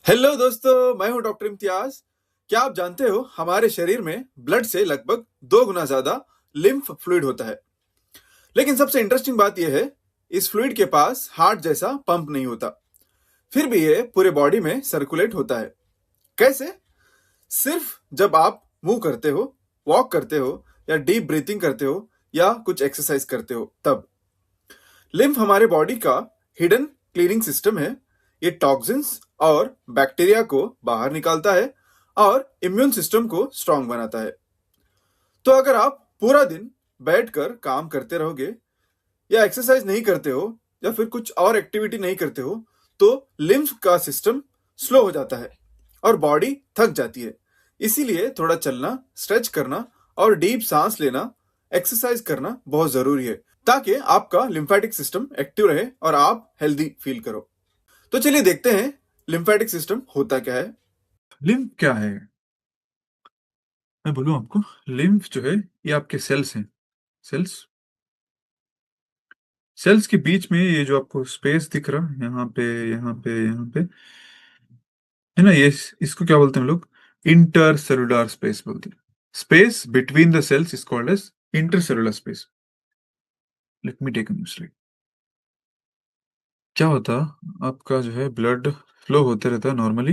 Hello दोस्तों, मैं हूं डॉक्टर इम्तियाज। क्या आप जानते हो हमारे शरीर में ब्लड से लगभग 2 गुना ज्यादा लिम्फ फ्लूइड होता है। लेकिन सबसे इंटरेस्टिंग बात यह है, इस फ्लूइड के पास हार्ट जैसा पंप नहीं होता। फिर भी ये पूरे बॉडी में सर्कुलेट होता है। कैसे? सिर्फ जब आप मूव करते हो, वॉक करते हो या डीप ब्रीथिंग करते हो या कुछ एक्सरसाइज करते हो तब। लिम्फ हमारे बॉडी का हिडन क्लीनिंग सिस्टम है। ये टॉक्सिन्स और बैक्टीरिया को बाहर निकालता है और इम्यून सिस्टम को स्ट्रांग बनाता है। तो अगर आप पूरा दिन बैठकर काम करते रहोगे या एक्सरसाइज नहीं करते हो या फिर कुछ और एक्टिविटी नहीं करते हो, तो लिम्फ का सिस्टम स्लो हो जाता है और बॉडी थक जाती है। इसीलिए थोड़ा चलना, स्ट्रेच करना और डीप सांस लेना, एक्सरसाइज करना बहुत जरूरी है, ताकि आपका लिम्फेटिक सिस्टम एक्टिव रहे और आप हेल्दी फील करो। तो चलिए देखते हैं लिम्फेटिक सिस्टम होता क्या है। लिम्फ क्या है? मैं बोलूँ आपको, लिम्फ जो है ये आपके सेल्स हैं। सेल्स सेल्स के बीच में ये जो आपको स्पेस दिख रहा है, यहाँ पे, यहाँ पे, यहाँ पे, है ना? ये इसको क्या बोलते हैं हम लोग? इंटरसेलुलर स्पेस बोलते हैं। Space between the cells is called as intercellular space. Let me take a new slide. क्या होता, आपका जो है ब्लड फ्लो होते रहता है नॉर्मली।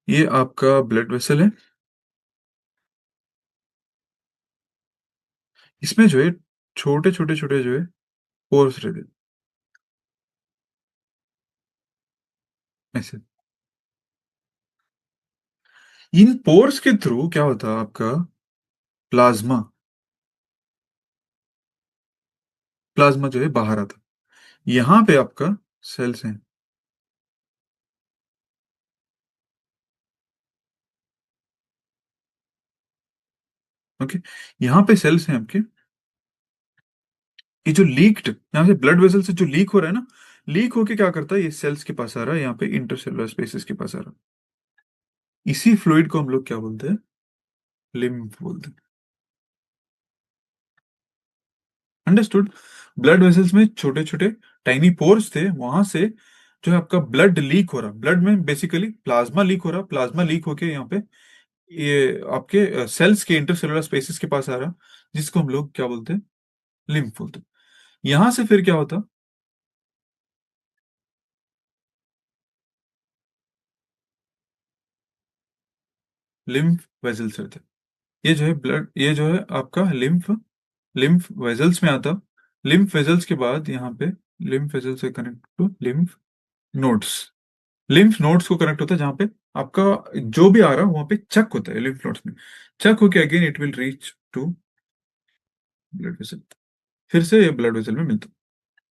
ये आपका ब्लड वेसल है। इसमें जो है छोटे छोटे छोटे जो है पोर्स रहते हैं, ऐसे। इन पोर्स के थ्रू क्या होता है, आपका प्लाज्मा प्लाज्मा जो है बाहर आता है। यहाँ पे आपका सेल्स हैं। ओके, यहाँ पे सेल्स हैं आपके। ये जो लीक्ड, यहाँ से ब्लड वेसल से जो लीक हो रहा है ना, लीक होके क्या करता है, ये सेल्स के पास आ रहा है, यहाँ पे इंटरसेलुलर स्पेसेस के पास आ रहा है। इसी फ्लूइड को हम लोग क्या बोलते हैं? लिम्फ बोलते हैं। अंडरस्टूड? ब्लड वेसल्स में छोटे छोटे टाइनी पोर्स थे, वहां से जो है आपका ब्लड लीक हो रहा, ब्लड में बेसिकली प्लाज्मा लीक हो रहा, प्लाज्मा लीक होके यहाँ पे ये आपके सेल्स के इंटरसेलुलर स्पेसेस के पास आ रहा, जिसको हम लोग क्या बोलते हैं? लिम्फ बोलते हैं। यहां से फिर क्या होता, लिम्फ वेसल्स रहते हैं। ये जो है ब्लड, ये जो है आपका लिम्फ, लिम्फ वेसल्स में आता। लिम्फ वेसल्स के बाद यहाँ पे लिम्फ वेसल से connect to lymph nodes. Lymph nodes को कनेक्ट होता है, जहाँ पे आपका जो भी आ रहा है वहां पे चक होता है लिम्फ नोड्स में। चक होके again it will reach to blood vessel, फिर से ये ब्लड वेसल में मिलता।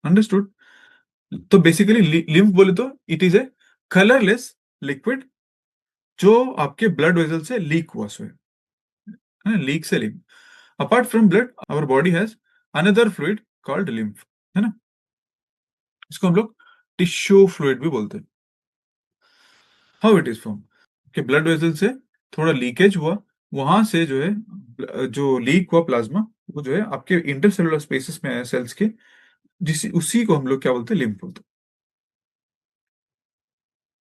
अंडरस्टूड? तो बेसिकली लिम्फ बोले तो it is a colourless liquid जो आपके ब्लड वेसल से लीक हुआ, सो है लीक से lymph. Apart from blood our body has another fluid called lymph, है ना? इसको हम लोग टिश्यू फ्लूइड भी बोलते हैं। How it is form? कि ब्लड वेसल से थोड़ा लीकेज हुआ, वहां से जो है जो लीक हुआ प्लाज्मा, वो जो है आपके इंटरसेलुलर स्पेसेस में आया सेल्स के, जिस उसी को हम लोग क्या बोलते हैं? लिम्फ बोलते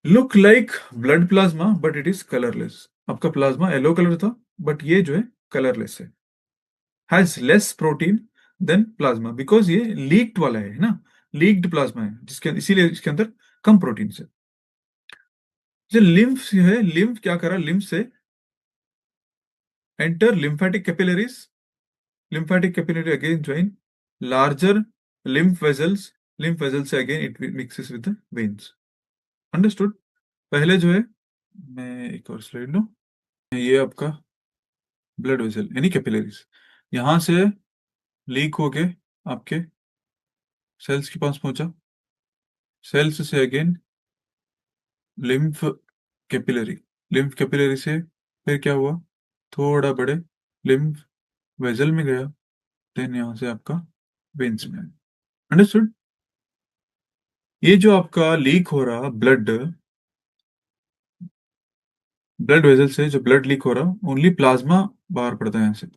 हैं। Look like blood plasma but it is colourless. आपका प्लाज्मा येलो कलर था, बट ये जो है कलरलेस है। Has less protein than plasma, because ये लीक्ड वाला है ना, लीक्ड प्लाज्मा है, जिसके इसीलिए इसके अंदर कम प्रोटीन है। जो लिम्फ है, लिम्फ क्या करा, लिम्फ से enter lymphatic capillaries. Lymphatic capillary again join larger lymph vessels. Lymph vessels से again it mixes with the veins. Understood? पहले जो है, मैं एक और स्लाइड लूं। ये आपका ब्लड वेसल यानी कैपिलरीज, यहां से लीक होके आपके सेल्स के पास पहुंचा। सेल्स से again lymph capillary, lymph capillary से फिर क्या हुआ, थोड़ा बड़े लिम्फ वेसल में गया, देन यहां से आपका वेन्स में आया। अंडरस्टूड? ये जो आपका लीक हो रहा ब्लड, ब्लड वेसल से जो ब्लड लीक हो रहा, ओनली प्लाज्मा बाहर पड़ता है यहाँ से।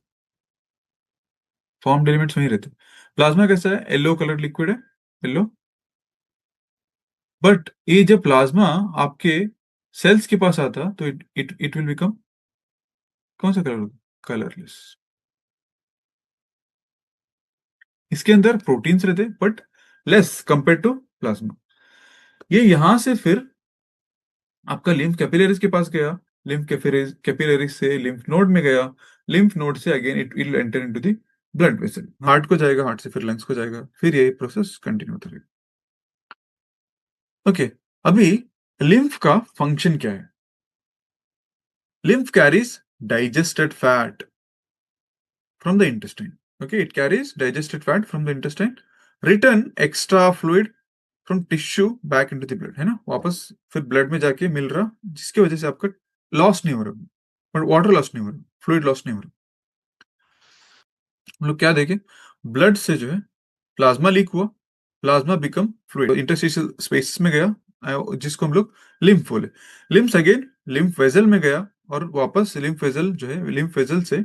फॉर्म्ड एलिमेंट्स वहीं रहते। प्लाज्मा कैसा है? येलो कलर लिक्विड है, येलो। बट ये जब प्लाज्मा आपके सेल्स के पास आता तो इट विल बिकम कौन सा कलर? कलरलेस। इसके अंदर प्रोटीन्स रहते but less compare to plasma. ये यहां से फिर आपका लिम्फ कैपिलरीज के पास गया, लिम्फ कैपिलरीज से लिम्फ नोड में गया, लिम्फ नोड से again it will enter into the blood vessel, heart को जाएगा, हार्ट से फिर लंग्स को जाएगा, फिर ये प्रोसेस कंटिन्यू होता रहेगा। ओके, अभी लिम्फ का फंक्शन क्या है? Lymph carries digested fat from the intestine. Okay, it carries digested fat from the intestine, return extra fluid from tissue back into the blood, है ना, वापस फिर ब्लड में जाके मिल रहा, जिसकी वजह से आपका लॉस नहीं हो रहा, बट वाटर लॉस नहीं हो रहा, फ्लूइड लॉस नहीं हो रहा। हम लोग क्या देखें, ब्लड से जो है प्लाज्मा लीक हुआ, plasma become fluid, interstitial spaces में गया, जिसको हम लोग लिम्फ बोले, लिम्फ अगेन लिम्फ वेजल में गया, और वापस लिम्फ वेजल जो है, लिम्फ वेजल से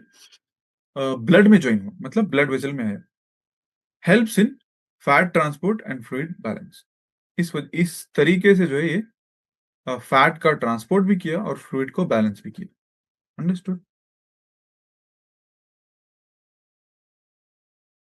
ब्लड में ज्वाइन हुआ, मतलब ब्लड वेजल में है, helps in fat transport and fluid balance. इस तरीके से जो है ये फैट का ट्रांसपोर्ट भी किया और फ्लूइड को बैलेंस भी किया। अंडरस्टूड?